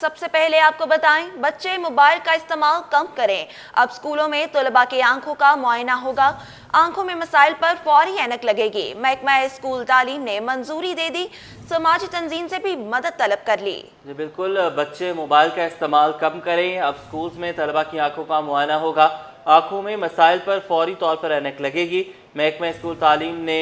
सबसे पहले आपको बताएं, बच्चे मोबाइल का इस्तेमाल कम करें। अब स्कूलों में तलबा की आंखों का मुआयना होगा। आंखों में मसाइल पर फौरी ऐनक लगेगी। महकमा स्कूल तालीम ने मंजूरी दे दी। समाजी तंजीम से भी मदद तलब कर ली। जी बिल्कुल, बच्चे मोबाइल का इस्तेमाल कम करें। अब स्कूल्स में तलबा की आंखों का मुआयना होगा। आंखों में मसाइल पर फौरी तौर पर ऐनक लगेगी। महकमा स्कूल तालीम ने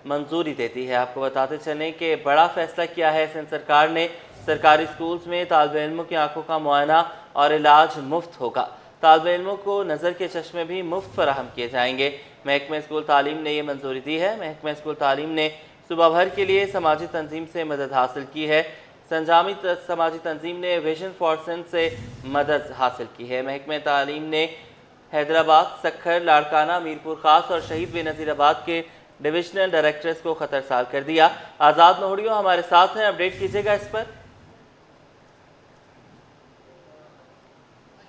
मंजूरी दे दी है। आपको बताते चलें कि बड़ा फैसला किया है सिंध सरकार ने। सरकारी स्कूल्स में तालिब इल्मों की आंखों का मुआयना और इलाज मुफ्त होगा। तालिब इल्मों को नज़र के चश्मे भी मुफ्त फराहम किए जाएंगे। महकमा स्कूल तालीम ने ये मंजूरी दी है। महकमा स्कूल तालीम ने सुबह भर के लिए समाजी तंजीम से मदद हासिल की है। समाजी तंजीम ने विजन फॉर सिंध से मदद हासिल की है। महकमा तालीम ने हैदराबाद, सखर, लाड़काना, मीरपुर खास और शहीद बेनज़ीराबाद के डिविजनल डायरेक्टर्स को खतरसाल कर दिया। आज़ाद नोहड़ियों हमारे साथ हैं, अपडेट कीजिएगा इस पर।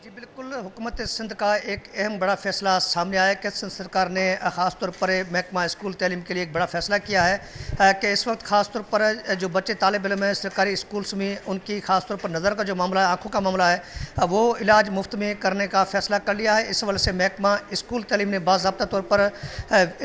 जी बिल्कुल, हुकूमत सिंध का एक अहम बड़ा फ़ैसला सामने आया कि सिंध सरकार ने ख़ास तौर पर महकमा स्कूल तालीम के लिए एक बड़ा फ़ैसला किया है कि इस वक्त ख़ास तौर पर जो बच्चे तालिब इल्म हैं सरकारी स्कूल्स में, उनकी ख़ास तौर पर नज़र का जो मामला है, आँखों का मामला है, वो इलाज मुफ्त में करने का फ़ैसला कर लिया है। इस वजह से महकमा स्कूल तालीम ने बाज़ाब्ता तौर पर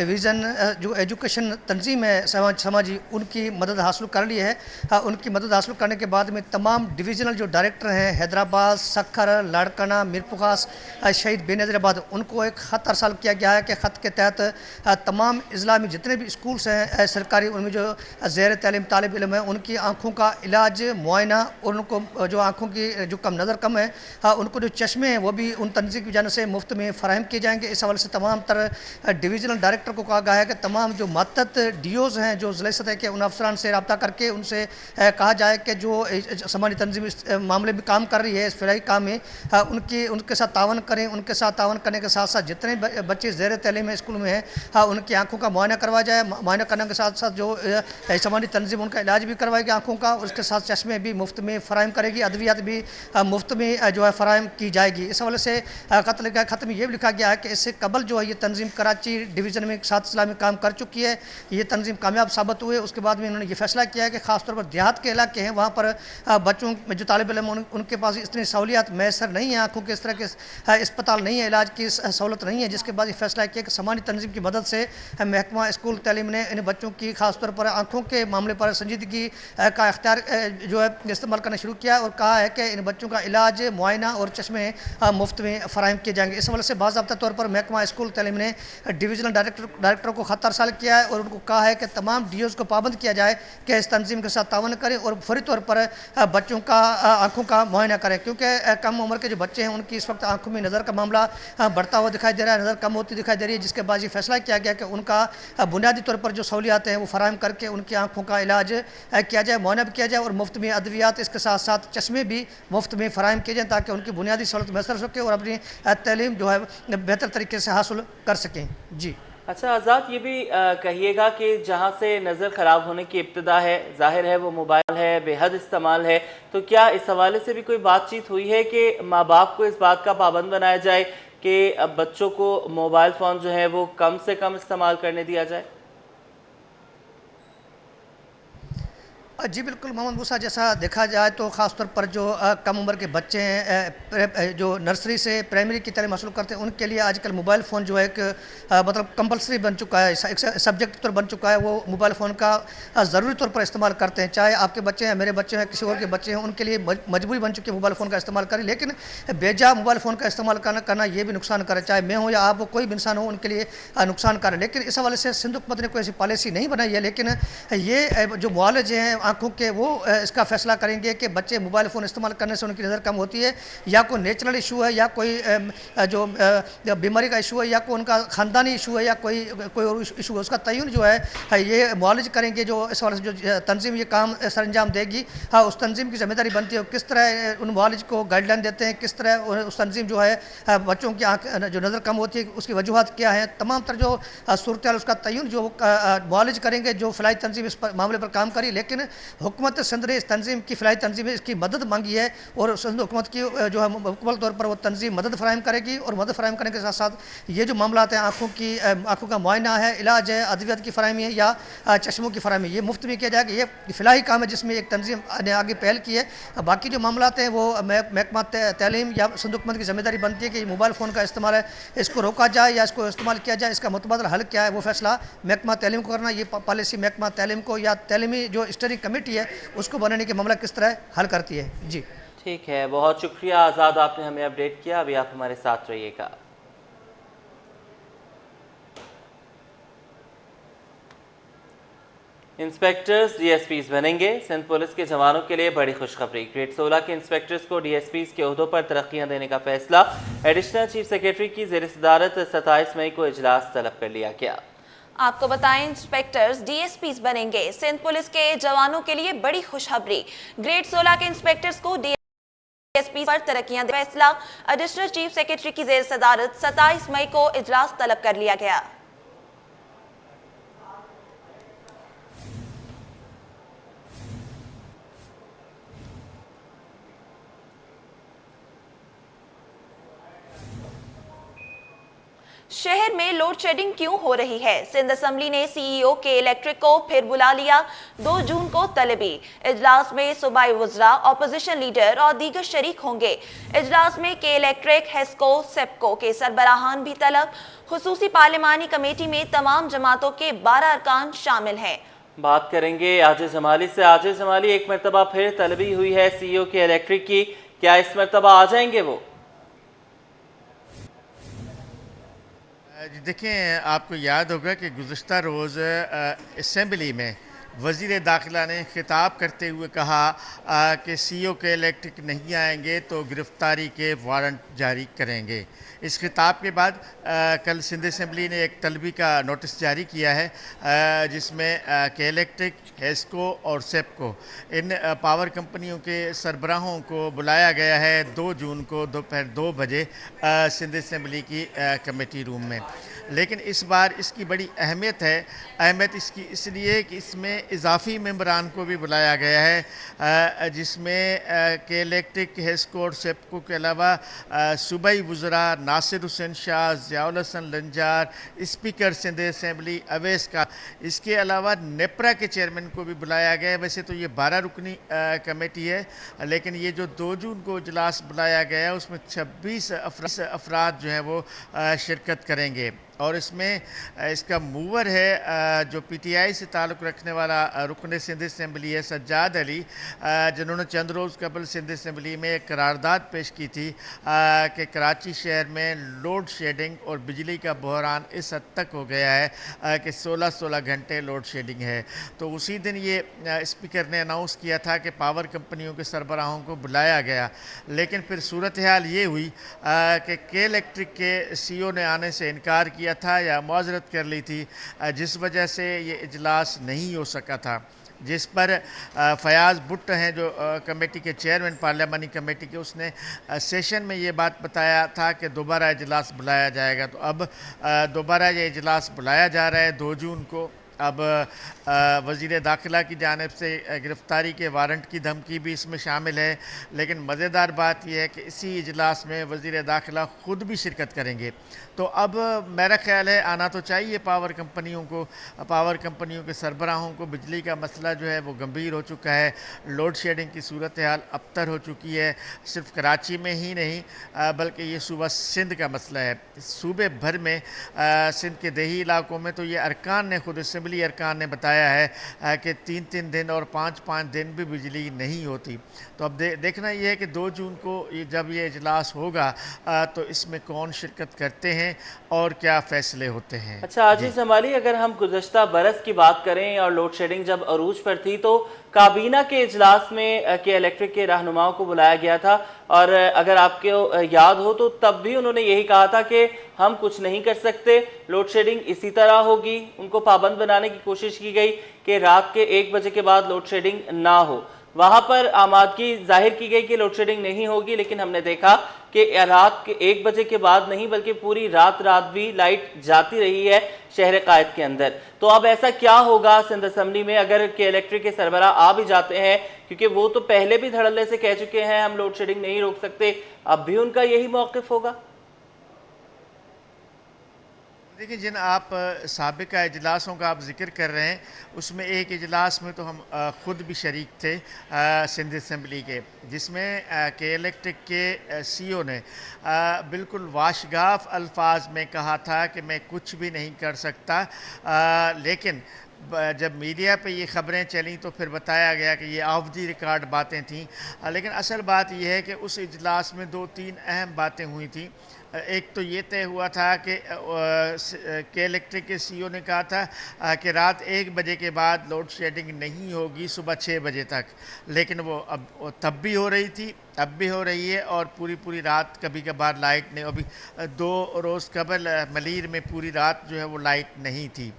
विज़न जो एजुकेशन तंजीम है समाजी, उनकी मदद हासिल कर ली है। उनकी मदद हासिल करने के बाद में तमाम डिविजनल जो डायरेक्टर हैं हैदराबाद, सखर, लाड़काना, मीरपुर खास, शहीद बेनज़ीराबाद, उनको एक ख़त अरसाल किया गया है कि ख़त के तहत तमाम अज़ला में जितने भी स्कूल्स हैं सरकारी, उनमें जो ज़ेर तालीम तालिब इल्म है, उनकी आँखों का इलाज, मुआयना, और उनको जो आँखों की जो नज़र कम है, उनको जो चश्मे हैं वो भी उन तंजीम की जानिब से मुफ्त में फ़राहम किए जाएंगे। इस हवाले से तमाम तर डिविजनल डायरेक्टर को कहा गया है कि तमाम जो मातहत डीओज़ हैं, जो ज़िला सतह के, उन अफसरान से रब्ता करके उनसे कहा जाए कि जो समाजी तंजीम इस मामले में काम कर रही है, इस फ़िलाई काम में, उनके साथ तावन करें। उनके साथ तावन करने के साथ साथ जितने बच्चे ज़ेर तालीम स्कूल में हैं, उनकी आँखों का मुआयना करवाया जाए। मुआयना करने के साथ साथ जो समाजी तंजीम उनका इलाज भी करवाएगी आँखों का, उसके साथ चश्मे भी मुफ्त में फ़राहम करेगी, अद्वियात भी मुफ्त में जो है फ़राहम की जाएगी। इस हवाले से ख़त में ये भी लिखा गया है कि इससे कबल जो है ये तंजीम कराची डिवीज़न में 7 ज़िला में काम कर चुकी है। ये तंजीम कामयाब साबित हुए। उसके बाद में उन्होंने ये फैसला किया है कि ख़ासतौर पर देहात के इलाके हैं, वहाँ पर बच्चों में जो तालिब इल्म उनके पास इतनी सहूलियात मैसर नहीं है, आँखों के इस तरह के अस्पताल नहीं है, इलाज की सहूलत नहीं है, जिसके बाद ये फैसला किया कि समाजी तंजीम की मदद से महकमा स्कूल तालीम ने इन बच्चों की खासतौर पर आँखों के मामले पर संजीदगी का इख्तियार जो है इस्तेमाल करना शुरू किया और कहा है कि इन बच्चों का इलाज, मुआयना और चश्मे मुफ्त में फ़राहम किए जाएंगे। इस वजह से बाज़ाब्ता तौर पर महकमा स्कूल तालीम ने डिविजनल डायरेक्टरों को ख़त अरसाल किया है और उनको कहा है कि तमाम डीओज़ को पाबंद किया जाए कि इस तंजीम के साथ तावन करें और फौरी तौर पर बच्चों का आँखों का मुआयना करें, क्योंकि कम उम्र के जो बच्चे हैं उनकी इस वक्त आँखों में नज़र का मामला बढ़ता हुआ दिखाई दे रहा है, नज़र कम होती दिखाई दे रही है, जिसके बाद ये फैसला किया गया कि उनका बुनियादी तौर पर जो सहूलियात हैं वो फराहम करके उनकी आँखों का इलाज किया जाए, मुआयना भी किया जाए और मुफ्त में अद्वियात, इसके साथ साथ चश्मे भी मुफ्त में फ़राहम किए जाएँ ताकि उनकी बुनियादी सहूलत मैसर हो सके और अपनी तालीम जो है बेहतर तरीके से हासिल कर सकें। जी अच्छा आज़ाद, ये भी कहिएगा कि जहाँ से नज़र ख़राब होने की इब्तिदा है, ज़ाहिर है वो मोबाइल है, बेहद इस्तेमाल है, तो क्या इस हवाले से भी कोई बातचीत हुई है कि माँ बाप को इस बात का पाबंद बनाया जाए कि अब बच्चों को मोबाइल फ़ोन जो है वो कम से कम इस्तेमाल करने दिया जाए? जी बिल्कुल मोहम्मद मूसा, जैसा देखा जाए तो ख़ास तौर पर जो कम उम्र के बच्चे हैं, जो नर्सरी से प्राइमरी की तालीम हासिल करते हैं, उनके लिए आजकल मोबाइल फ़ोन जो है एक मतलब कंपलसरी बन चुका है, एक सब्जेक्ट तौर बन चुका है। वो मोबाइल फ़ोन का ज़रूरी तौर पर इस्तेमाल करते हैं, चाहे आपके बच्चे हैं, मेरे बच्चे हैं, किसी और के बच्चे हैं, उनके लिए मजबूरी बन चुकी है मोबाइल फ़ोन का इस्तेमाल करें। लेकिन बेजा मोबाइल फ़ोन का इस्तेमाल करना ये भी नुकसान करे, चाहे मैं हूँ या आप हो, कोई भी इंसान हो, उनके लिए नुकसान करे। लेकिन इस हवाले से सिंध हुकूमत ने कोई ऐसी पॉलिसी नहीं बनाई है, लेकिन ये जो मुआलज हैं आँखों के, वो इसका फैसला करेंगे कि बच्चे मोबाइल फ़ोन इस्तेमाल करने से उनकी नज़र कम होती है या कोई नेचुरल इशू है या कोई जो बीमारी का इशू है या कोई उनका ख़ानदानी इशू है या कोई और इशू है, उसका तयन जो है ये मुआलज करेंगे। जो इस वाले जो तंजीम ये काम सर अंजाम देगी, उस तंजीम की जिम्मेदारी बनती है किस तरह उन मुआलज को गाइडलाइन देते हैं, किस तरह उस तंजीम जो है बच्चों की आँख जो नज़र कम होती है उसकी वजूहत क्या है, तमाम तर जो सूरत हाल उसका तयन जो मुआलज करेंगे, जो फ़िलाई तंजीम इस मामले पर काम करी। लेकिन हुकूमत सिंध ने इस तंजीम की फ़िलहाल तंजीम इसकी मदद मांगी है और सिंध हुकूमत की जो है मुकम्मल तौर पर वो तंजीम मदद फराहम करेगी और मदद फराहम करने के साथ साथ ये जो मामला हैं आँखों का मुआयना है, इलाज है, अद्वियत की फराहमी है या चश्मों की फराहमी, ये मुफ्त में किया जाएगा। ये फ़िलहाल काम है जिसमें एक तंजीम ने आगे पहल की है। बाकी जो मामला हैं वो महकमा तालीम या सिंध हुकूमत की जिम्मेदारी बनती है कि मोबाइल फ़ोन का इस्तेमाल है इसको रोका जाए या इसको इस्तेमाल किया जाए, इसका मुतबादल हल क्या है वो फैसला महकमा तालीम को करना। ये पॉलिसी महकमा तालीम को या तालीमी जो स्टीयरिंग कमेटी है उसको बनाने के मामला किस तरह हल करती है। जी ठीक है, बहुत शुक्रिया आज़ाद, आपने हमें अपडेट किया। अभी आप हमारे साथ रहिएगा। इंस्पेक्टर्स डीएसपीज बनेंगे, सिंध पुलिस के जवानों के लिए बड़ी खुशखबरी। ग्रेड 16 के इंस्पेक्टर्स को डीएसपीज के ओहदों पर तरक्कियां देने का फैसला। एडिशनल चीफ सेक्रेटरी की ज़ेर सदारत 27 मई को इजलास तलब कर लिया गया। आपको बताएं, इंस्पेक्टर्स डीएसपीज बनेंगे, सिंध पुलिस के जवानों के लिए बड़ी खुशखबरी। ग्रेड 16 के इंस्पेक्टर्स को डीएसपी पर तरक्कियां देने का फैसला। एडिशनल चीफ सेक्रेटरी की ज़ेर सदारत 27 मई को इजलास तलब कर लिया गया। शहर में लोड शेडिंग क्यों हो रही है? सिंध असेंबली ने सीईओ के इलेक्ट्रिक को फिर बुला लिया। 2 जून को तलबी इजलास में सूबाई वज़रा, ऑपोजिशन लीडर और दीगर शरीक होंगे। इजलास में के इलेक्ट्रिक, हेस्को, सेप्को के सरबराहान भी तलब। खुसूसी पार्लिमानी कमेटी में तमाम जमातों के 12 अरकान शामिल हैं। बात करेंगे आजिज जमाली से। आजिज जमाली, एक मरतबा फिर तलबी हुई है सीईओ के इलेक्ट्रिक की, क्या इस मरतबा आ जाएंगे वो? देखें, आपको याद होगा कि गुज़श्ता रोज़ असेंबली में वज़ीर दाखिला ने खिताब करते हुए कहा कि सीईओ के इलेक्ट्रिक नहीं आएंगे तो गिरफ्तारी के वारंट जारी करेंगे। इस खिताब के बाद कल सिंध असेंबली ने एक तलबी का नोटिस जारी किया है जिसमें के इलेक्ट्रिक, हेस्को और सेप्को इन पावर कंपनियों के सरबराहों को बुलाया गया है 2 जून को दोपहर 2 बजे सिंध असेंबली की कमेटी रूम में। लेकिन इस बार इसकी बड़ी अहमियत है। अहमियत इसकी इसलिए कि इसमें इजाफ़ी मेंबरान को भी बुलाया गया है जिसमें के इलेक्ट्रिक, हेस्को और सेप्को के अलावा सूबाई वज़रा नासिर हुसैन शाह, ज़ियाउल हसन लंजार, स्पीकर सिंध असेंबली अवैस का, इसके अलावा नेपरा के चेयरमैन को भी बुलाया गया है। वैसे तो ये 12 रुकनी कमेटी है, लेकिन ये जो 2 जून को इजलास बुलाया गया है उसमें 26 अफराद जो हैं वो शिरकत करेंगे। और इसमें इसका मूवर है जो पीटीआई से ताल्लुक़ रखने वाला रुकन सिंध असेंबली है सज्जाद अली, जिन्होंने चंद रोज़ कबल सिंध असेंबली में एक करारदाद पेश की थी कि कराची शहर में लोड शेडिंग और बिजली का बहरान इस हद तक हो गया है कि 16-16 घंटे लोड शेडिंग है। तो उसी दिन ये स्पीकर ने अनाउंस किया था कि पावर कंपनियों के सरबराहों को बुलाया गया, लेकिन फिर सूरत हाल ये हुई कि के इलेक्ट्रिक के सीईओ ने आने से इनकार किया था या मुआज़रत कर ली थी, जिस वजह से ये इजलास नहीं हो सका था, जिस पर फयाज़ भुट्ट हैं जो कमेटी के चेयरमैन पार्लियामानी कमेटी के, उसने सेशन में ये बात बताया था कि दोबारा इजलास बुलाया जाएगा। तो अब दोबारा ये इजलास बुलाया जा रहा है 2 जून को। अब वज़ीर दाखिला की जानिब से गिरफ़्तारी के वारंट की धमकी भी इसमें शामिल है। लेकिन मज़ेदार बात यह है कि इसी इजलास में वज़ीर दाखिला ख़ुद भी शिरकत करेंगे। तो अब मेरा ख़्याल है आना तो चाहिए पावर कंपनियों के सरबराहों को। बिजली का मसला जो है वो गंभीर हो चुका है, लोड शेडिंग की सूरत हाल अबतर हो चुकी है, सिर्फ कराची में ही नहीं बल्कि ये सूबा सिंध का मसला है। सूबे भर में सिंध के देही इलाकों में तो ये अरकान ने खुद असेंबली अरकान ने बताया है कि 3-3 दिन और 5-5 दिन भी बिजली नहीं होती। तो अब देखना यह है कि 2 जून को जब ये इजलास होगा तो इसमें कौन शिरकत करते हैं और क्या फ़ैसले होते हैं। अच्छा आजिज जमाली, अगर हम गुज़श्ता बरस की बात करें और लोड शेडिंग जब अरूज पर थी तो काबीना के इजलास में के इलेक्ट्रिक के रहनुमाओं को बुलाया गया था, और अगर आपको याद हो तो तब भी उन्होंने यही कहा था कि हम कुछ नहीं कर सकते, लोड शेडिंग इसी तरह होगी। उनको पाबंद बनाने की कोशिश की गई कि रात के 1 बजे के बाद लोड शेडिंग ना हो। वहां पर आमादगी जाहिर की गई कि लोड शेडिंग नहीं होगी, लेकिन हमने देखा कि रात के 1 बजे के बाद नहीं बल्कि पूरी रात भी लाइट जाती रही है शहर कायद के अंदर। तो अब ऐसा क्या होगा सिंध असम्बली में अगर के इलेक्ट्रिक के सरबराह आ भी जाते हैं, क्योंकि वो तो पहले भी धड़ल्ले से कह चुके हैं हम लोड शेडिंग नहीं रोक सकते, अब भी उनका यही मौक़िफ़ होगा? देखिए, जिन आप साबिका इजलासों का आप जिक्र कर रहे हैं, उसमें एक इजलास में तो हम ख़ुद भी शरीक थे सिंध असम्बली के, जिसमें के इलेक्ट्रिक के CEO ने बिल्कुल वाशगाफ अल्फाज में कहा था कि मैं कुछ भी नहीं कर सकता, लेकिन जब मीडिया पे ये ख़बरें चलीं तो फिर बताया गया कि ये ऑफ द रिकॉर्ड बातें थीं। लेकिन असल बात यह है कि उस इजलास में 2-3 अहम बातें हुई थी। एक तो ये तय हुआ था कि के इलेक्ट्रिक के CEO ने कहा था कि रात 1 बजे के बाद लोड शेडिंग नहीं होगी सुबह 6 बजे तक, लेकिन वो अब तब भी हो रही थी, अब भी हो रही है, और पूरी रात कभी कभार लाइट नहीं, अभी 2 रोज़ कबल मलीर में पूरी रात जो है वो लाइट नहीं थी।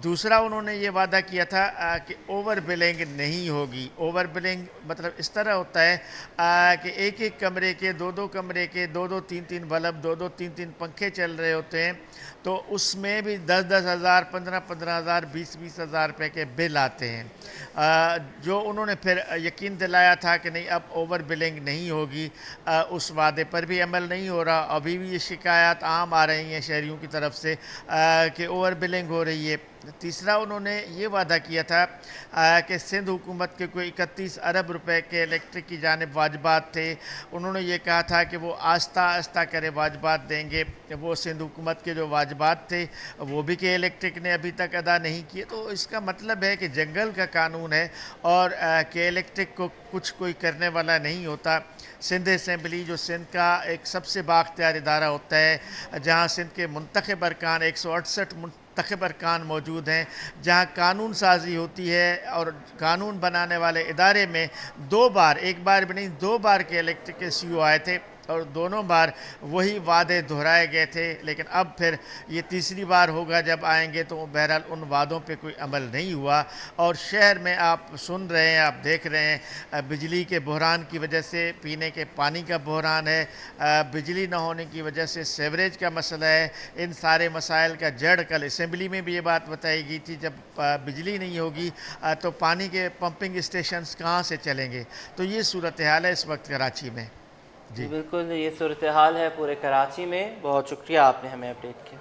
दूसरा, उन्होंने ये वादा किया था कि ओवर बिलिंग नहीं होगी। ओवर बिलिंग मतलब इस तरह होता है कि एक कमरे के 2 कमरे के 2 3 बल्ब, 2 3 पंखे चल रहे होते हैं, तो उसमें भी 10 हज़ार, 15 हज़ार, 20 हज़ार रुपये के बिल आते हैं। जो उन्होंने फिर यकीन दिलाया था कि नहीं अब ओवर बिलिंग नहीं होगी, उस वादे पर भी अमल नहीं हो रहा। अभी भी ये शिकायत आम आ रही हैं शहरियों की तरफ से कि ओवर बिलिंग हो रही है। तीसरा, उन्होंने ये वादा किया था कि सिंध हुकूमत के कोई 31 अरब रुपए के इलेक्ट्रिक की जानिब वाजबात थे। उन्होंने ये कहा था कि वो आस्ता आस्ता करे वाजबात देंगे। वो सिंध हुकूमत के जो वाजबात थे वो भी के इलेक्ट्रिक ने अभी तक अदा नहीं किए। तो इसका मतलब है कि जंगल का कानून है और के इलेक्ट्रिक को कुछ कोई करने वाला नहीं होता। सिंध असम्बली जो सिंध का एक सबसे बाख्तियार इदारा होता है, जहाँ सिंध के मुंतखब अरकान 168 मुंतखब अरकान मौजूद हैं, जहाँ कानून साजी होती है, और कानून बनाने वाले इदारे में 2 बार, 1 बार भी नहीं 2 बार के इलेक्ट्रिक के CEO आए थे और दोनों बार वही वादे दोहराए गए थे। लेकिन अब फिर ये तीसरी बार होगा जब आएंगे, तो बहरहाल उन वादों पे कोई अमल नहीं हुआ। और शहर में आप सुन रहे हैं, आप देख रहे हैं, बिजली के बहरान की वजह से पीने के पानी का बहरान है, बिजली ना होने की वजह से सेवरेज का मसला है। इन सारे मसाइल का जड़ कल असम्बली में भी ये बात बताई गई थी, जब बिजली नहीं होगी तो पानी के पंपिंग स्टेशंस कहाँ से चलेंगे। तो ये सूरत हाल है इस वक्त कराची में। जी बिल्कुल, ये सूरत हाल है पूरे कराची में। बहुत शुक्रिया, आपने हमें अपडेट किया।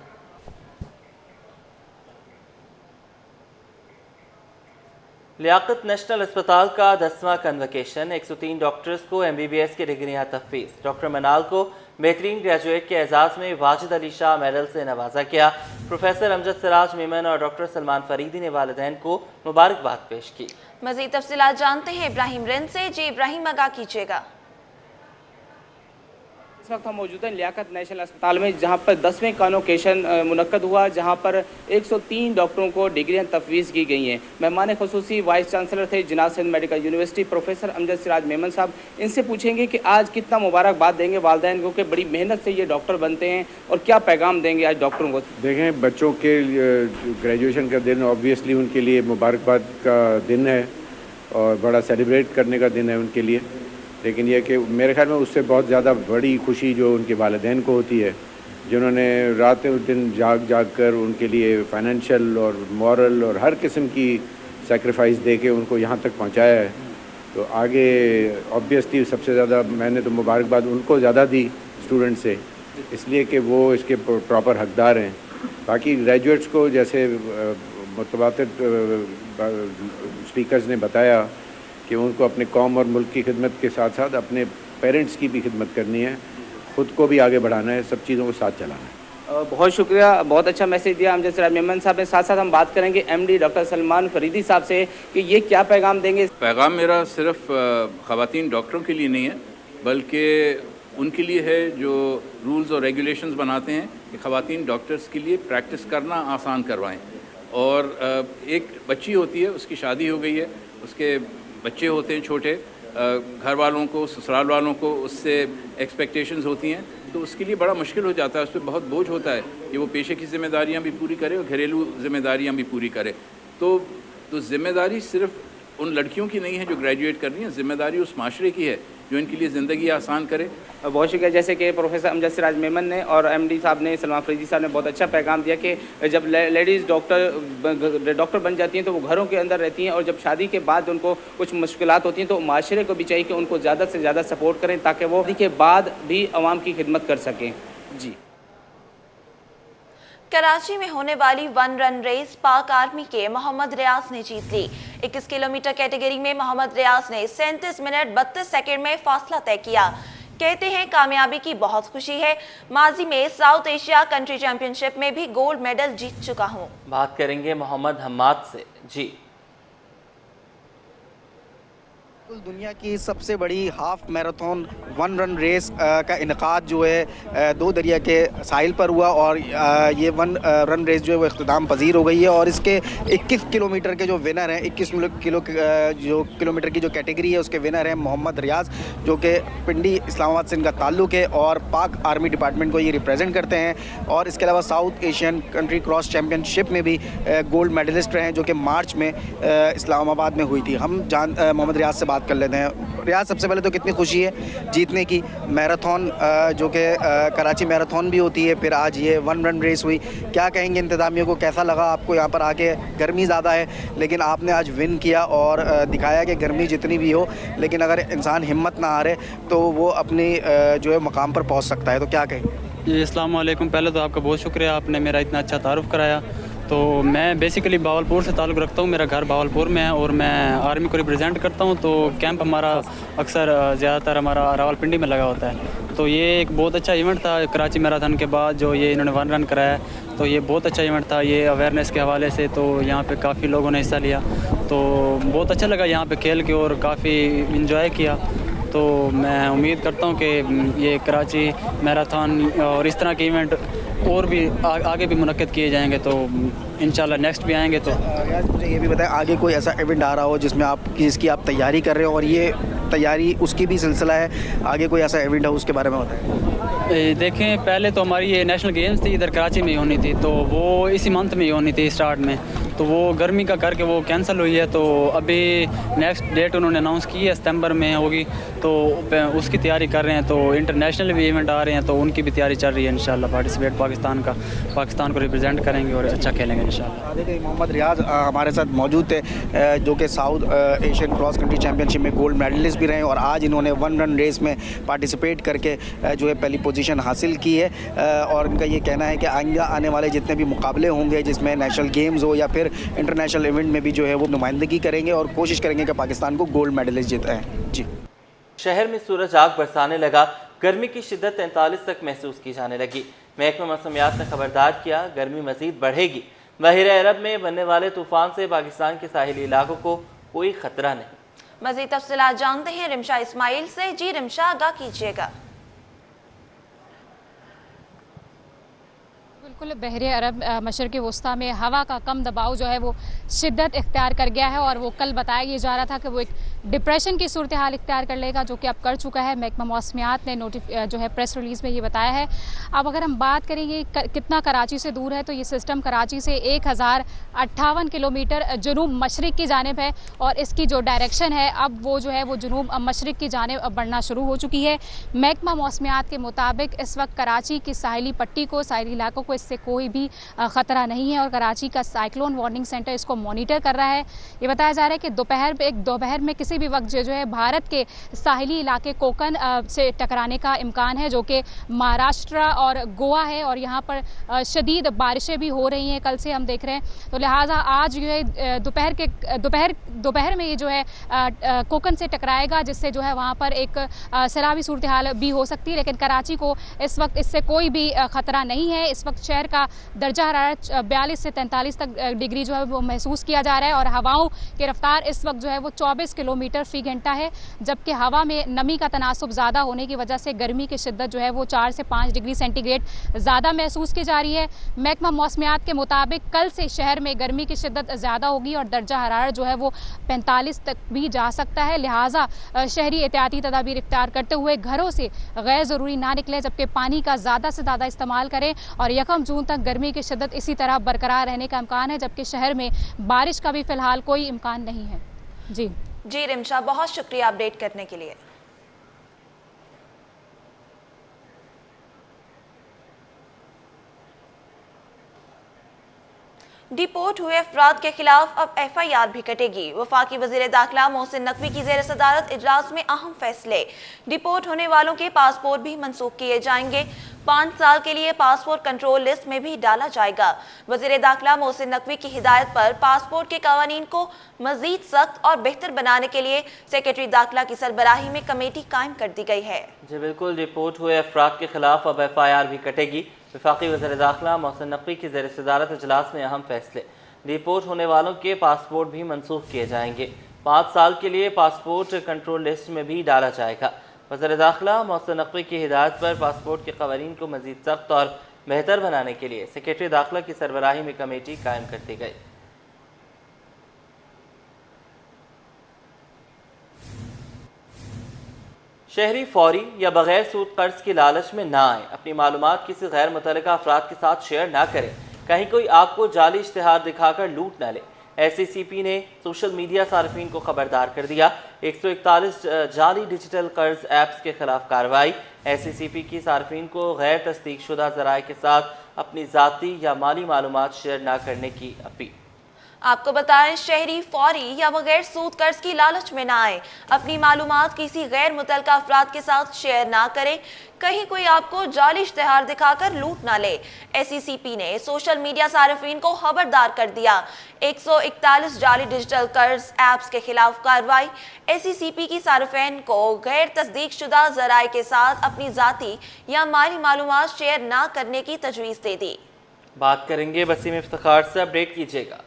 लियाकत नेशनल अस्पताल का 10वां कन्वोकेशन, 103 डॉक्टर्स को MBBS की डिग्रियां तफवीज़। डॉक्टर मनाल को बेहतरीन ग्रेजुएट के एजाज़ में वाजिद अली शाह मेडल से नवाजा गया। प्रोफेसर अमजद सिराज मेमन और डॉक्टर सलमान फरीदी ने वालिदैन को मुबारकबाद पेश की। मज़ीद तफसीलात जानते हैं इब्राहिम रिंद से। जी इब्राहिम, आगाह कीजिएगा। इस वक्त हम मौजूद हैं लियाकत नेशनल अस्पताल में, जहां पर 10वें कन्वोकेशन मुनक्कद हुआ, जहां पर 103 डॉक्टरों को डिग्रियां तफवीज़ की गई हैं। मेहमान खुसूसी वाइस चांसलर थे जिनात Sindh medical university professor Amjad Siraj Memon साहब। इनसे पूछेंगे कि आज कितना मुबारकबाद देंगे वालिदैन को कि बड़ी मेहनत से ये डॉक्टर बनते हैं, और क्या पैगाम देंगे आज डॉक्टरों को। देखें, बच्चों के ग्रेजुएशन का दिन ऑब्वियसली उनके लिए मुबारकबाद का दिन है और बड़ा सेलिब्रेट करने का दिन है उनके लिए। लेकिन यह कि मेरे ख्याल में उससे बहुत ज़्यादा बड़ी खुशी जो उनके वालिदैन को होती है, जिन्होंने रातें दिन जाग कर उनके लिए फाइनेंशियल और मॉरल और हर किस्म की सेक्रीफाइस दे के उनको यहाँ तक पहुँचाया है। तो आगे ऑब्वियसली सबसे ज़्यादा मैंने तो मुबारकबाद उनको ज़्यादा दी स्टूडेंट से, इसलिए कि वो इसके प्रॉपर हकदार हैं। बाकी ग्रेजुएट्स को जैसे मुतबातिर स्पीकर्स ने बताया कि उनको अपने कौम और मुल्क की खिदमत के साथ साथ अपने पेरेंट्स की भी खिदमत करनी है, ख़ुद को भी आगे बढ़ाना है, सब चीज़ों को साथ चलाना है। बहुत शुक्रिया, बहुत अच्छा मैसेज दिया अमजद सिराज मेमन साहब ने। साथ साथ हम बात करेंगे MD डॉक्टर सलमान फरीदी साहब से कि ये क्या पैगाम देंगे। पैगाम मेरा सिर्फ ख़वातीन डॉक्टरों के लिए नहीं है, बल्कि उनके लिए है जो रूल्स और रेगुलेशंस बनाते हैं कि ख़वातीन डॉक्टर्स के लिए प्रैक्टिस करना आसान करवाएं। और एक बच्ची होती है, उसकी शादी हो गई है, उसके बच्चे होते हैं छोटे, घर वालों को, ससुराल वालों को उससे एक्सपेक्टेशंस होती हैं, तो उसके लिए बड़ा मुश्किल हो जाता है, उस पर बहुत बोझ होता है कि वो पेशे की ज़िम्मेदारियां भी पूरी करे और घरेलू ज़िम्मेदारियां भी पूरी करे। तो ज़िम्मेदारी सिर्फ उन लड़कियों की नहीं है जो ग्रेजुएट कर रही हैं, जिम्मेदारी उस माशरे की है जो इनके लिए ज़िंदगी आसान करे। बहुत शुक्रिया। जैसे कि प्रोफेसर अमजद सिराज मेमन ने और एमडी साहब ने, सलमान फरीदी साहब ने बहुत अच्छा पैगाम दिया कि जब लेडीज़ डॉक्टर बन जाती हैं तो वो घरों के अंदर रहती हैं, और जब शादी के बाद उनको कुछ मुश्किलात होती हैं तो माशरे को भी चाहिए कि उनको ज़्यादा से ज़्यादा सपोर्ट करें ताकि वो शादी के बाद भी आवाम की खिदमत कर सकें। जी। कराची में होने वाली 1 रन रेस पाक आर्मी के मोहम्मद रियाज ने जीत ली। 21 किलोमीटर कैटेगरी में मोहम्मद रियाज ने 37 मिनट 32 सेकंड में फासला तय किया। कहते हैं कामयाबी की बहुत खुशी है। माजी में साउथ एशिया कंट्री चैंपियनशिप में भी गोल्ड मेडल जीत चुका हूं। बात करेंगे मोहम्मद हम्माद से। जी, दुनिया की सबसे बड़ी हाफ मैराथन 1 रन रेस का इनकाद जो है 2 दरिया के साहिल पर हुआ, और ये 1 रन रेस जो है वो इख्तिताम पजीर हो गई है। और इसके 21 किलोमीटर के जो विनर हैं, 21 किलोमीटर की जो कैटेगरी है उसके विनर हैं मोहम्मद रियाज, जो कि पिंडी इस्लामाबाद से इनका ताल्लुक़ है और पाक आर्मी डिपार्टमेंट को ये रिप्रेजेंट करते हैं। और इसके अलावा south Asian country cross championship में भी गोल्ड मेडलिस्ट रहे हैं, जो कि मार्च में इस्लामाबाद में हुई थी। हम मोहम्मद रियाज से कर लेते हैं। रियाज, सबसे पहले तो कितनी खुशी है जीतने की। मैराथन जो कि कराची मैराथन भी होती है, फिर आज ये 1 रन रेस हुई। क्या कहेंगे इंतजामियों को, कैसा लगा आपको यहाँ पर आके? गर्मी ज़्यादा है लेकिन आपने आज विन किया और दिखाया कि गर्मी जितनी भी हो लेकिन अगर इंसान हिम्मत ना हारे तो वो अपनी जो है मकाम पर पहुँच सकता है। तो क्या कहेंगे? जी, अस्सलाम वालेकुम। पहले तो आपका बहुत शुक्रिया, आपने मेरा इतना अच्छा तारुफ़ कराया। तो मैं बेसिकली भावलपुर से ताल्लुक़ रखता हूँ, मेरा घर भावलपुर में है और मैं आर्मी को रिप्रेजेंट करता हूँ। तो कैंप हमारा अक्सर ज़्यादातर हमारा रावलपिंडी में लगा होता है। तो ये एक बहुत अच्छा इवेंट था कराची मैराथन के बाद जो ये इन्होंने 1 रन कराया, तो ये बहुत अच्छा इवेंट था। ये अवेयरनेस के हवाले से तो यहाँ पे काफ़ी लोगों ने हिस्सा लिया, तो बहुत अच्छा लगा यहाँ पे खेल के और काफ़ी इंजॉय किया। तो मैं उम्मीद करता हूँ कि ये कराची मैराथन और इस तरह के इवेंट और भी आगे भी मुनक्किद किए जाएंगे, तो इंशाल्लाह नेक्स्ट भी आएंगे। तो मुझे ये भी बताएं, आगे कोई ऐसा इवेंट आ रहा हो जिसकी आप तैयारी कर रहे हो और ये तैयारी उसकी भी सिलसिला है, आगे कोई ऐसा इवेंट हो उसके बारे में बताएं। देखें, पहले तो हमारी ये नेशनल गेम्स थी इधर कराची में ही होनी थी, तो वो इसी मंथ में ही होनी थी स्टार्ट में, तो वो गर्मी का करके वो कैंसिल हुई है। तो अभी नेक्स्ट डेट उन्होंने अनाउंस की है, सितंबर में होगी, तो उसकी तैयारी कर रहे हैं। तो इंटरनेशनल भी इवेंट आ रहे हैं, तो उनकी भी तैयारी चल रही है। इंशाल्लाह पार्टिसिपेट पाकिस्तान को रिप्रेजेंट करेंगे और अच्छा खेलेंगे इंशाल्लाह। देखिए, मोहम्मद रियाज हमारे साथ मौजूद थे, जो कि south Asian cross country championship में गोल्ड मेडलिस्ट भी रहे और आज इन्होंने 1 रन रेस में पार्टिसिपेट करके जो है पहली पोजीशन हासिल की है। और इनका ये कहना है कि आने वाले जितने भी मुकाबले होंगे जिसमें नेशनल गेम्स हो या फिर इंटरनेशनल इवेंट में भी जो है वो नुमाइंदगी करेंगे और कोशिश करेंगे कि पाकिस्तान को गोल्ड मेडलिस्ट जिताएं। जी। शहर में सूरज आग बरसाने लगा, गर्मी की शिद्दत 43 तक महसूस की जाने लगी। महकमा मौसमियात ने खबरदार किया, गर्मी मजीद बढ़ेगी। बहरे अरब में बनने वाले तूफान से पाकिस्तान के साहिली इलाकों को कोई खतरा नहीं। मजीद तफसीलात जानते हैं रिमशा इस्माइल से। जी रिमशा, आगाह कीजिएगा। बिल्कुल, बहरे अरब मशरक़ी वस्ता में हवा का कम दबाव जो है वो शिद्दत इख्तियार कर गया है और वो कल बताया ये जा रहा था कि वो एक डिप्रेशन की सूरत हाल इख्तियार कर लेगा, जो कि अब कर चुका है। महकमा मौसमियात ने जो है प्रेस रिलीज़ में ये बताया है। अब अगर हम बात करेंगे कितना कराची से दूर है, तो ये सिस्टम कराची से 1058 किलोमीटर जनूब मशरिक़ की जानिब है और इसकी जो डायरेक्शन है अब वो जो है वो जनूब मशरिक़ की जानिब बढ़ना शुरू हो चुकी है। महकमा मौसमियात के मुताबिक इस वक्त कराची की साहिली पट्टी को, साहिली इलाकों को इससे कोई भी ख़तरा नहीं है और कराची का साइक्लोन वार्निंग सेंटर इसको मॉनिटर कर रहा है। ये बताया जा रहा है कि दोपहर में किसी भी वक्त जो है भारत के साहिली इलाके कोकन से टकराने का इम्कान है, जो कि महाराष्ट्र और गोवा है और यहाँ पर शदीद बारिशें भी हो रही हैं, कल से हम देख रहे हैं। तो लिहाजा आज जो है दोपहर में ये जो है कोकन से टकराएगा, जिससे जो है वहाँ पर एक सैलाबी सूरत हाल भी हो सकती है। लेकिन कराची को इस वक्त इससे कोई भी ख़तरा नहीं है। इस वक्त शहर का दर्जा हरारत 42 से 43 तक डिग्री जो है वो महसूस किया जा रहा है और हवाओं की रफ्तार इस वक्त जो है वो 24 किलोमीटर फ़ी घंटा है, जबकि हवा में नमी का तनासुब ज़्यादा होने की वजह से गर्मी की शिद्दत जो है वो 4 से 5 डिग्री सेंटीग्रेड ज़्यादा महसूस की जा रही है। महकमा मौसमियात के मुताबिक कल से शहर में गर्मी की शिद्दत ज़्यादा होगी और दर्जा हरारत जो है वो 45 तक भी जा सकता है। लिहाजा शहरी एहतियाती तदाबीर इख्तियार करते हुए घरों से गैर ज़रूरी ना निकलें, जबकि पानी का ज़्यादा से ज़्यादा इस्तेमाल करें। और 1 जून तक गर्मी की शिद्दत इसी तरह बरकरार रहने का इम्कान है, जबकि शहर में बारिश का भी फ़िलहाल कोई इम्कान नहीं है। जी जी रिमशा, बहुत शुक्रिया अपडेट करने के लिए। डिपोर्ट हुए अफराद के खिलाफ अब FIR भी कटेगी। वफाकी वजीर दाखिला मोहसिन नकवी की जेर सदारत इजलास में अहम फैसले। डिपोर्ट होने वालों के पासपोर्ट भी मनसूख किए जाएंगे। 5 साल के लिए पासपोर्ट कंट्रोल लिस्ट में भी डाला जाएगा। वजीर दाखिला मोहसिन नकवी की हिदायत पर पासपोर्ट के कवानीन को मजीद सख्त और बेहतर बनाने के लिए सेक्रेटरी दाखिला की सरबराही में कमेटी कायम कर दी गई है। जी बिल्कुल, रिपोर्ट हुए अफराद के खिलाफ अब FIR भी कटेगी। वफाकी वज़ीर दाखिला मोहसिन नकवी की ज़ेर सदारत इजलास में अहम फैसले। रिपोर्ट होने वालों के पासपोर्ट भी मनसूख किए जाएंगे। 5 साल के लिए पासपोर्ट कंट्रोल लिस्ट में भी डाला जाएगा। वज़ीर दाखिला मोहसिन नकवी की हिदायत पर पासपोर्ट के क़वानीन को मज़ीद सख्त और बेहतर बनाने के लिए सेक्रेटरी दाखिला की सरबराही में कमेटी कायम कर दी गई। शहरी फौरी या बगैर सूद कर्ज की लालच में ना आए। अपनी मालूमात किसी गैर मुतल्लिका अफराद के साथ शेयर ना करें। कहीं कोई आपको जाली इश्तिहार दिखाकर लूट न ले। SCCP ने सोशल मीडिया सार्फिन को खबरदार कर दिया। 141 जाली डिजिटल कर्ज ऐप्स के खिलाफ कार्रवाई। SCCP की सार्फिन को गैर तस्दीक शुदा ज़राए के साथ अपनी ज़ाती या माली मालूमात शेयर ना करने की अपील। आपको बताएं, शहरी फौरी या बगैर सूद कर्ज की लालच में ना आए। अपनी मालूमात किसी गैर मुतल्लिका अफराद के साथ शेयर ना करें। कहीं कोई आपको जाली इश्तिहार दिखाकर लूट ना ले। SCCP ने सोशल मीडिया सार्फिन को खबरदार कर दिया। 141 जाली डिजिटल कर्ज ऐप्स के खिलाफ कार्रवाई। SCCP की सार्फिन को गैर तस्दीक शुदा ज़राए के साथ अपनी ज़ाती या माली मालूमात शेयर ना करने की तजवीज़ दे दी। बात करेंगे वसीम इफ्तिखार से, अपडेट कीजिएगा।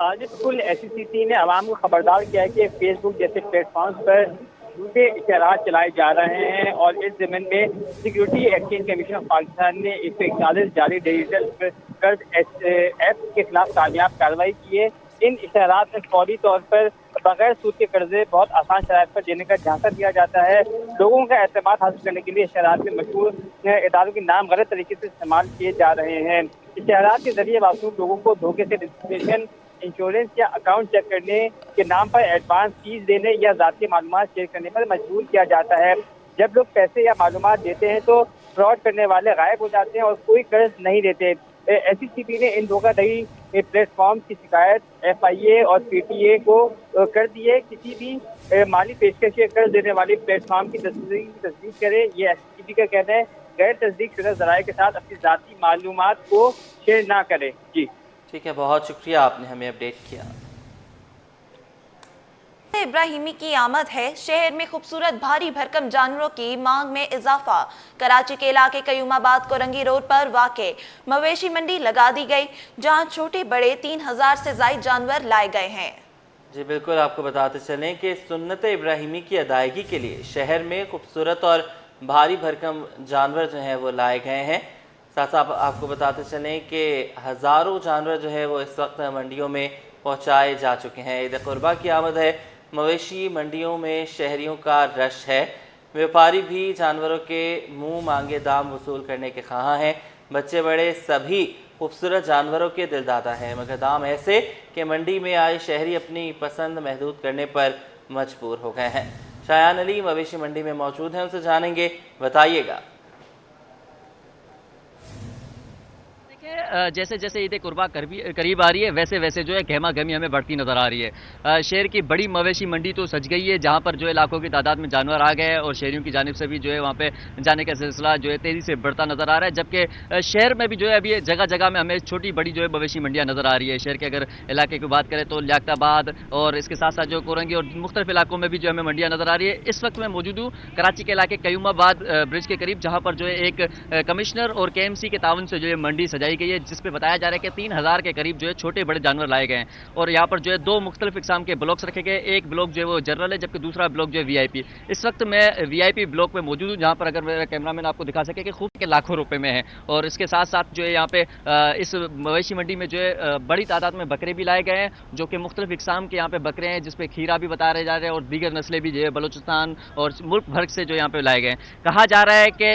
आज बिल्कुल SCCP ने आवाम को खबरदार किया है कि फेसबुक जैसे प्लेटफॉर्म पर झूठे इश्तिहार चलाए जा रहे हैं और इस ज़मीन में security exchange commission of Pakistan ने 141 जाली डिजिटल कर्ज ऐप के खिलाफ कामयाब कार्रवाई की है। इन इश्तिहारात में फौरी तौर पर बगैर सूद के कर्जे बहुत आसान शराइत पर देने का झांसा दिया जाता है। लोगों का एतमाद हासिल करने के लिए इश्तिहारात में मशहूर इदारों के नाम गलत तरीके से इस्तेमाल किए जा रहे हैं। इश्तिहारात के जरिए मासूम लोगों को धोखे से रजिस्ट्रेशन, इंश्योरेंस या अकाउंट चेक करने के नाम पर एडवांस फीस देने या ज़ाती मालूमात शेयर करने पर मजबूर किया जाता है। जब लोग पैसे या मालूमात देते हैं तो फ्रॉड करने वाले गायब हो जाते हैं और कोई कर्ज नहीं देते। SCCP ने इन धोखाधड़ी प्लेटफॉर्म की शिकायत FIA और PTA को कर दी है। किसी भी माली पेशकश या कर्ज देने वाली प्लेटफॉर्म की तस्दीक करें। ये SCCP का कहना है। गैर तस्दीक शुदा ज़राए के साथ अपनी ज़ाती मालूमात को शेयर ना करें। जी ठीक है, बहुत शुक्रिया, आपने हमें अपडेट किया। इब्राहिमी की आमद है। शहर में खूबसूरत भारी भरकम जानवरों की मांग में इजाफा। कराची के इलाके कयूमाबाद कोरंगी रोड पर वाक़े मवेशी मंडी लगा दी गई, जहां छोटे बड़े 3000 से ज़ायद जानवर लाए गए हैं। जी बिल्कुल, आपको बताते चलें कि सुन्नत इब्राहिमी की अदायगी के लिए शहर में खूबसूरत और भारी भरकम जानवर जो हैं वो लाए गए हैं। साथ साथ आपको बताते चलें कि हज़ारों जानवर जो है वो इस वक्त मंडियों में पहुंचाए जा चुके हैं। ईद कुर्बा की आमद है। मवेशी मंडियों में शहरियों का रश है। व्यापारी भी जानवरों के मुंह मांगे दाम वसूल करने के ख्वाह हैं। बच्चे बड़े सभी खूबसूरत जानवरों के दिलदादा हैं, मगर दाम ऐसे कि मंडी में आए शहरी अपनी पसंद महदूद करने पर मजबूर हो गए हैं। शायान अली मवेशी मंडी में मौजूद हैं, उनसे जानेंगे, बताइएगा। जैसे जैसे ईद कुर्बा करीब आ रही है वैसे वैसे जो है गहमा गहमी हमें बढ़ती नज़र आ रही है। शहर की बड़ी मवेशी मंडी तो सज गई है, जहाँ पर जो है लाखों की तादाद में जानवर आ गए हैं और शहरियों की जानिब से भी जो है वहाँ पे जाने का सिलसिला जो है तेज़ी से बढ़ता नज़र आ रहा है। जबकि शहर में भी जो है अभी जगह जगह में हमें छोटी बड़ी जो है मवेशी मंडियाँ नज़र आ रही है। शहर के अगर इलाके की बात करें तो लियाकताबाद और इसके साथ साथ जो कोरंगी और मुख्तलिफ इलाकों में भी जो हमें मंडियाँ नज़र आ रही है। इस वक्त मैं मौजूद हूँ कराची के इलाके कयूमाबाद ब्रिज के करीब, जहाँ पर जो है एक कमिश्नर और KMC के ताउन से जो है मंडी सजाई गई है, जिसपे बताया जा रहा है कि 3000 के करीब जो है छोटे बड़े जानवर लाए गए हैं। और यहाँ पर जो है 2 मुख्तलिफ इकसाम के ब्लॉक्स रखे गए। एक ब्लॉक जो है वो जनरल है, जबकि दूसरा ब्लॉक जो है VIP। इस वक्त मैं VIP ब्लॉक में मौजूद हूँ, जहाँ पर अगर मेरा कैमरामैन आपको दिखा सके कि खूब के लाखों रुपए में है। और इसके साथ साथ जो है यहाँ पे इस मवेशी मंडी में जो है बड़ी तादाद में बकरे भी लाए गए हैं, जो कि मुख्तलिफ इकसाम के यहाँ पे बकरे हैं, जिसपे खीरा भी बता रहे जा रहे हैं और दीगर नस्लें भी जो है बलूचिस्तान और मुल्क भर से जो यहाँ पे लाए गए हैं। कहा जा रहा है कि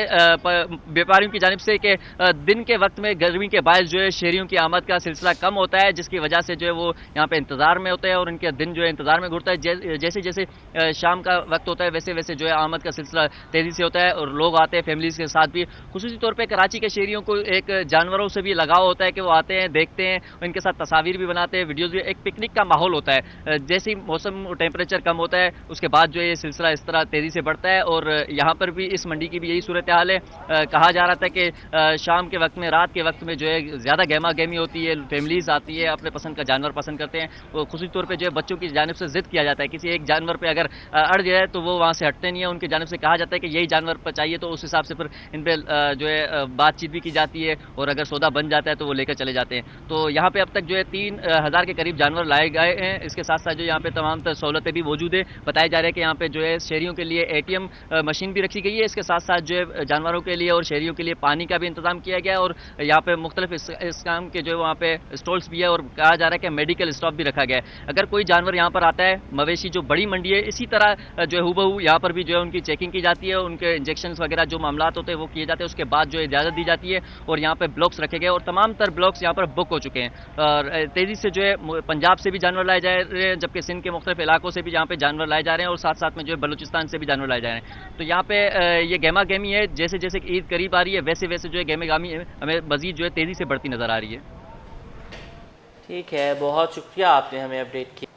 व्यापारियों की जानिब से कि दिन के वक्त में गर्मी के बायस जो है शहरियों की आमद का सिलसिला कम होता है, जिसकी वजह से जो है वो यहाँ पे इंतज़ार में होते हैं और उनके दिन जो है इंतज़ार में घुरता है। जैसे जैसे शाम का वक्त होता है वैसे वैसे जो है आमद का सिलसिला तेज़ी से होता है और लोग आते हैं फैमिलीज़ के साथ भी। खुसूसी तौर पर कराची के शहरियों को एक जानवरों से भी लगाव होता है कि वो आते हैं, देखते हैं, उनके साथ तस्वीर भी बनाते हैं, वीडियोज़ भी। एक पिकनिक का माहौल होता है। जैसे ही मौसम टेम्परेचर कम होता है उसके बाद जो है ये सिलसिला इस तरह तेज़ी से बढ़ता है। और यहाँ पर भी इस मंडी की भी यही सूरत हाल है। कहा जा रहा था कि शाम के वक्त में, रात के वक्त में जो है ज़्यादा गहमा गहमी होती है, फैमिलीज़ आती है, अपने पसंद का जानवर पसंद करते हैं। वो खुसूसी तौर पे जो है बच्चों की जानिब से ज़िद किया जाता है, किसी एक जानवर पे अगर अड़ गया है तो वो वहाँ से हटते नहीं है। उनकी जानिब से कहा जाता है कि यही जानवर पर चाहिए, तो उस हिसाब से फिर इन पर जो है बातचीत भी की जाती है और अगर सौदा बन जाता है तो वो लेकर चले जाते हैं। तो यहाँ पे अब तक जो है 3000 के करीब जानवर लाए गए हैं। इसके साथ साथ जो यहाँ पे तमाम सहूलतें भी मौजूद है। बताया जा रहा है कि यहाँ पे जो है शहरियों के लिए ATM मशीन भी रखी गई है। इसके साथ साथ जो है जानवरों के लिए और शहरियों के लिए पानी का भी इंतजाम किया गया है और यहाँ पे मुख्तलिफ इस काम के जो है वहाँ पे स्टॉल्स भी है और कहा जा रहा है कि मेडिकल स्टॉप भी रखा गया है। अगर कोई जानवर यहाँ पर आता है, मवेशी जो बड़ी मंडी है, इसी तरह जो है हुबहू यहाँ पर भी जो है उनकी चेकिंग की जाती है, उनके इंजेक्शन वगैरह जो मामला होते हैं वो किए जाते हैं। उसके बाद जो है इजाज़त दी जाती है और यहाँ पे ब्लॉक्स रखे गए और तमाम तर ब्लॉक्स यहाँ पर बुक हो चुके हैं। और तेज़ी से जो है पंजाब से भी जानवर लाए जा रहे हैं, जबकि सिंध के मुख्तलिफ इलाकों से भी यहाँ पे जानवर लाए जा रहे हैं और साथ साथ में जो है बलूचिस्तान से भी जानवर लाए जा रहे हैं। तो यहाँ पे ये गहमा गहमी है। जैसे जैसे ईद करीब आ रही है वैसे वैसे जो है गहमा गहमी हमें मज़ीद जो है तेज़ी से बढ़ती नज़र आ रही है। ठीक है, बहुत शुक्रिया आपने हमें अपडेट किया।